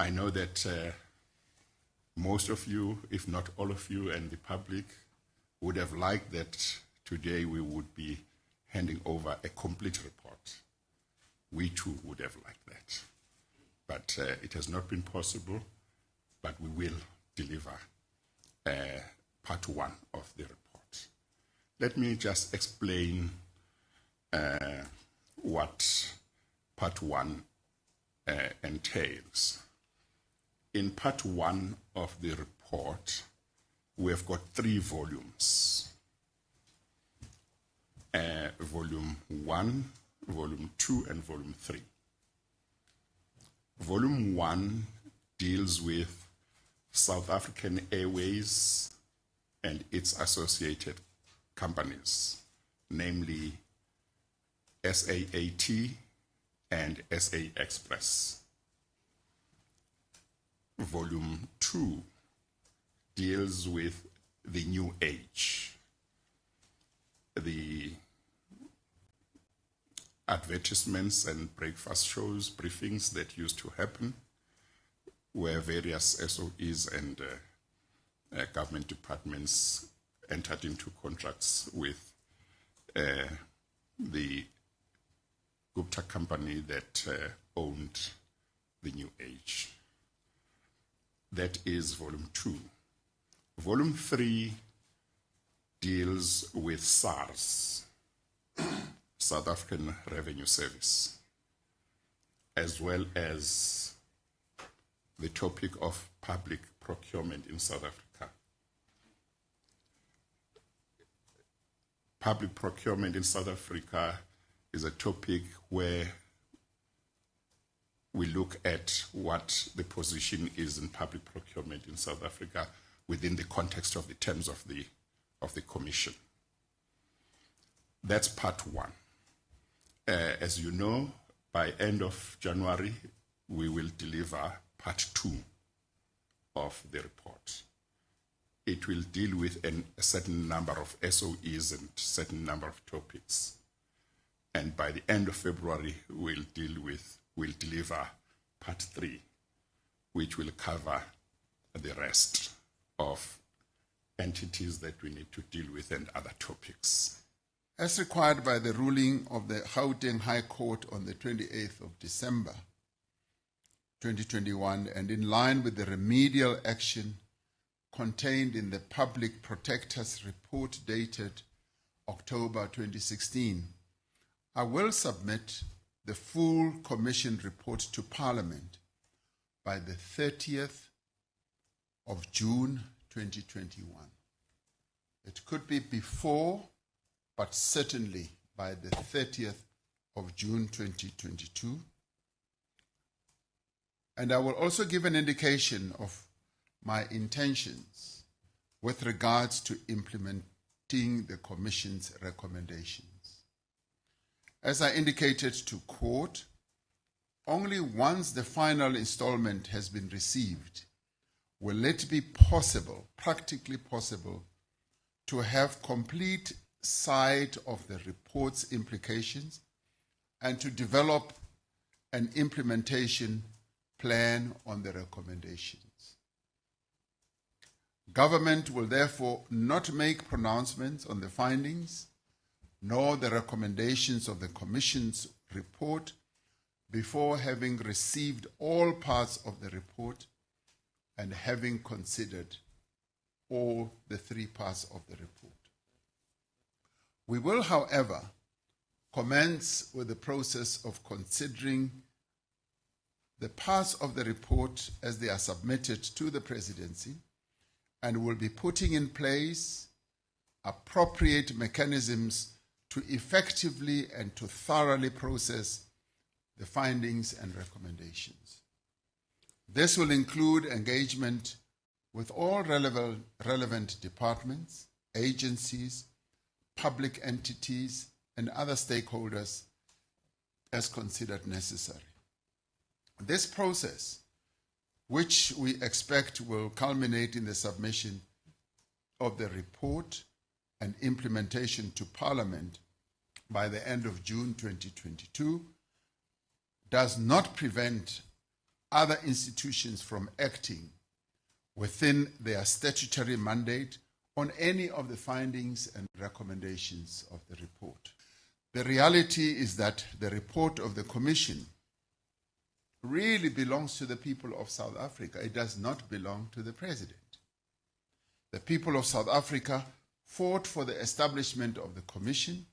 I know that most of you, if not all of you and the public, would have liked that today we would be handing over a complete report. We too would have liked that. But it has not been possible, but we will deliver part one of the report. Let me just explain what part one entails. In part one of the report, we have got 3 volumes. Volume 1, Volume 2, and Volume 3. Volume 1 deals with South African Airways and its associated companies, namely SAAT and SA Express. Volume 2 deals with the new age, the advertisements and breakfast shows, briefings that used to happen, where various SOEs and government departments entered into contracts with the Gupta company that owned the new age. That is Volume 2. Volume 3 deals with SARS, South African Revenue Service, as well as the topic of public procurement in South Africa. Public procurement in South Africa is a topic where we look at what the position is in public procurement in South Africa within the context of the terms of the Commission. That's part one. As you know, by end of January, we will deliver part 2 of the report. It will deal with a certain number of SOEs and certain number of topics. And by the end of February, we'll deliver part 3, which will cover the rest of entities that we need to deal with and other topics. As required by the ruling of the Gauteng High Court on the 28th of December 2021, and in line with the remedial action contained in the Public Protector's report dated October 2016, I will submit the full Commission report to Parliament by the 30th of June 2021. It could be before, but certainly by the 30th of June 2022. And I will also give an indication of my intentions with regards to implementing the Commission's recommendations. As I indicated to court, only once the final installment has been received will it be possible, practically possible, to have complete sight of the report's implications and to develop an implementation plan on the recommendations. Government will therefore not make pronouncements on the findings nor the recommendations of the Commission's report before having received all parts of the report and having considered all the 3 parts of the report. We will, however, commence with the process of considering the parts of the report as they are submitted to the Presidency, and will be putting in place appropriate mechanisms to effectively and to thoroughly process the findings and recommendations. This will include engagement with all relevant departments, agencies, public entities, and other stakeholders as considered necessary. This process, which we expect will culminate in the submission of the report and implementation to Parliament by the end of June 2022, does not prevent other institutions from acting within their statutory mandate on any of the findings and recommendations of the report. The reality is that the report of the Commission really belongs to the people of South Africa. It does not belong to the President. The people of South Africa fought for the establishment of the Commission,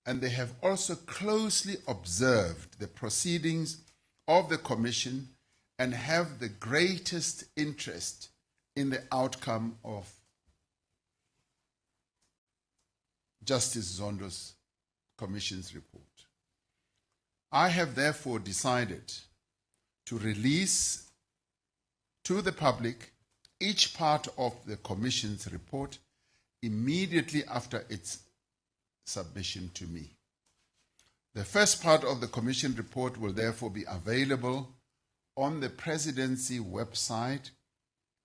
and they have also closely observed the proceedings of the Commission and have the greatest interest in the outcome of Justice Zondo's Commission's report. I have therefore decided to release to the public each part of the Commission's report immediately after its submission to me. The first part of the Commission report will therefore be available on the Presidency website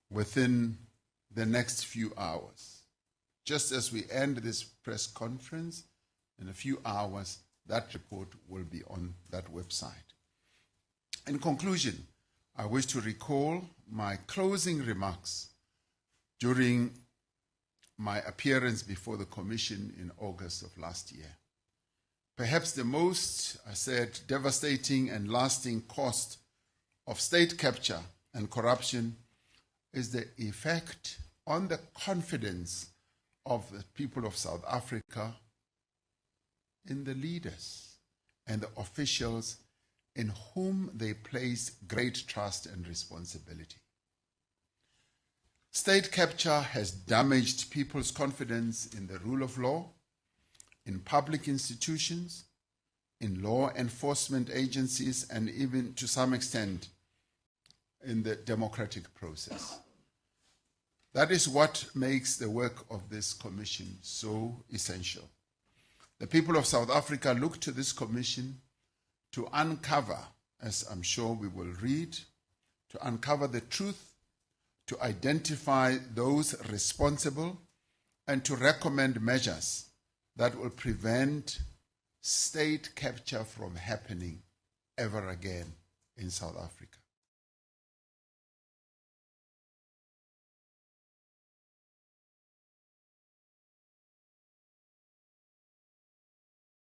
within the next few hours. Just as we end this press conference, in a few hours, that report will be on that website. In conclusion, I wish to recall my closing remarks during my appearance before the Commission in August of last year. Perhaps the most, I said, devastating and lasting cost of state capture and corruption is the effect on the confidence of the people of South Africa in the leaders and the officials in whom they place great trust and responsibility. State capture has damaged people's confidence in the rule of law, in public institutions, in law enforcement agencies, and even to some extent in the democratic process. That is what makes the work of this commission so essential. The people of South Africa look to this commission to uncover, as I'm sure we will read, to uncover the truth, to identify those responsible, and to recommend measures that will prevent state capture from happening ever again in South Africa.